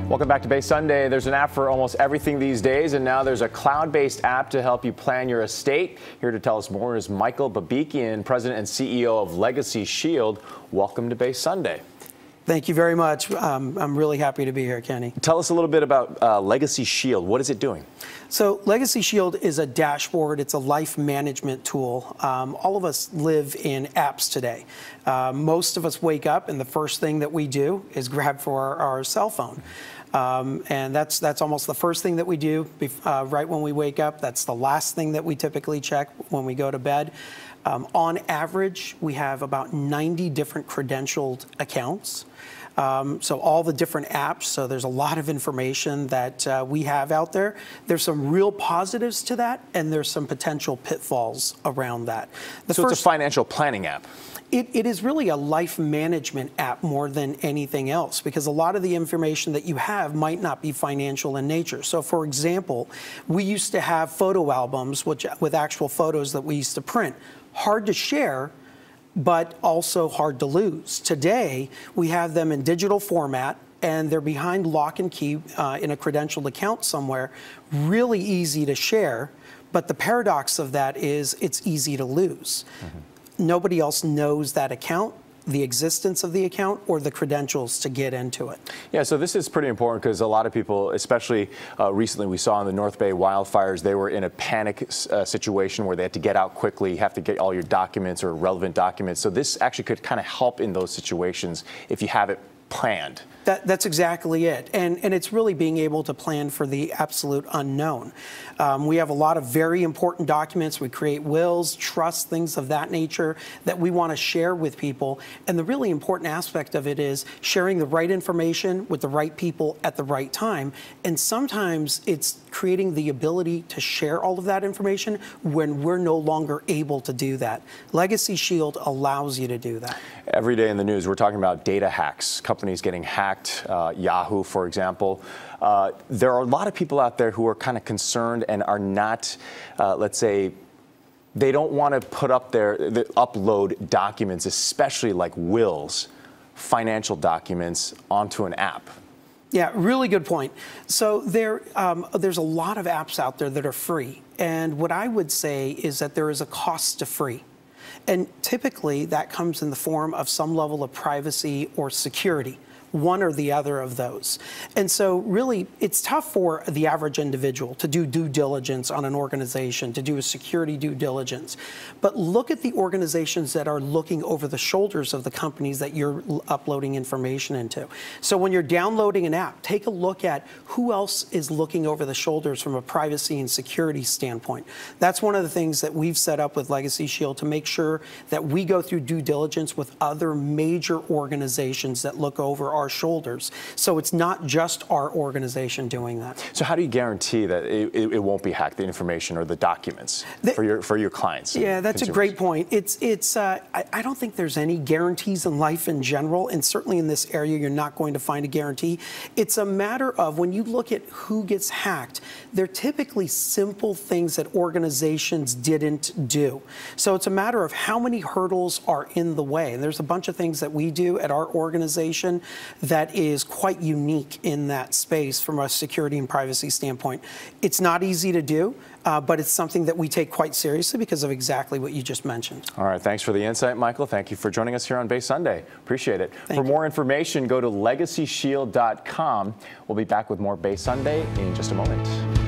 Welcome back to Bay Sunday. There's an app for almost everything these days, and now there's a cloud-based app to help you plan your estate. Here to tell us more is Michael Babikian, President and CEO of Legacy Shield. Welcome to Bay Sunday. Thank you very much. I'm really happy to be here, Kenny. Tell us a little bit about Legacy Shield. What is it doing? So Legacy Shield is a dashboard. It's a life management tool. All of us live in apps today. Most of us wake up and the first thing that we do is grab for our cell phone. And that's almost the first thing that we do right when we wake up. That's the last thing that we typically check when we go to bed. On average, we have about 90 different credentialed accounts. So all the different apps, so there's a lot of information that we have out there. There's some real positives to that, and there's some potential pitfalls around that. So it's a financial planning app. It is really a life management app more than anything else, because a lot of the information that you have might not be financial in nature. So for example, we used to have photo albums with actual photos that we used to print. Hard to share, but also hard to lose. Today, we have them in digital format, and they're behind lock and key in a credentialed account somewhere. Really easy to share, but the paradox of that is it's easy to lose. Nobody else knows that account, the existence of the account, or the credentials to get into it. Yeah, so this is pretty important because a lot of people, especially recently we saw in the North Bay wildfires, they were in a panic situation where they had to get out quickly. You have to get all your documents or relevant documents. So this actually could kind of help in those situations if you have it planned. That's exactly it. And it's really being able to plan for the absolute unknown. We have a lot of very important documents. We create wills, trusts, things of that nature that we want to share with people. And the really important aspect of it is sharing the right information with the right people at the right time. And sometimes it's creating the ability to share all of that information when we're no longer able to do that. Legacy Shield allows you to do that. Every day in the news, we're talking about data hacks, companies getting hacked. Yahoo, for example. There are a lot of people out there who are kind of concerned and are not, let's say, they don't want to put up upload documents, especially like wills, financial documents, onto an app. Yeah, really good point. So there's a lot of apps out there that are free. And what I would say is that there is a cost to free. And typically that comes in the form of some level of privacy or security. One or the other of those. And so really, it's tough for the average individual to do due diligence on an organization, to do a security due diligence. But look at the organizations that are looking over the shoulders of the companies that you're uploading information into. So when you're downloading an app, take a look at who else is looking over the shoulders from a privacy and security standpoint. That's one of the things that we've set up with Legacy Shield to make sure that we go through due diligence with other major organizations that look over our shoulders. So it's not just our organization doing that. So how do you guarantee that it won't be hacked, the information or the documents for your clients? Yeah, that's consumers? A great point. I don't think there's any guarantees in life in general, and certainly in this area you're not going to find a guarantee. It's a matter of when you look at who gets hacked, they're typically simple things that organizations didn't do. So it's a matter of how many hurdles are in the way. And there's a bunch of things that we do at our organization that is quite unique in that space from a security and privacy standpoint. It's not easy to do, but it's something that we take quite seriously because of exactly what you just mentioned. All right, thanks for the insight, Michael. Thank you for joining us here on Bay Sunday. Appreciate it. For more information, go to legacyshield.com. We'll be back with more Bay Sunday in just a moment.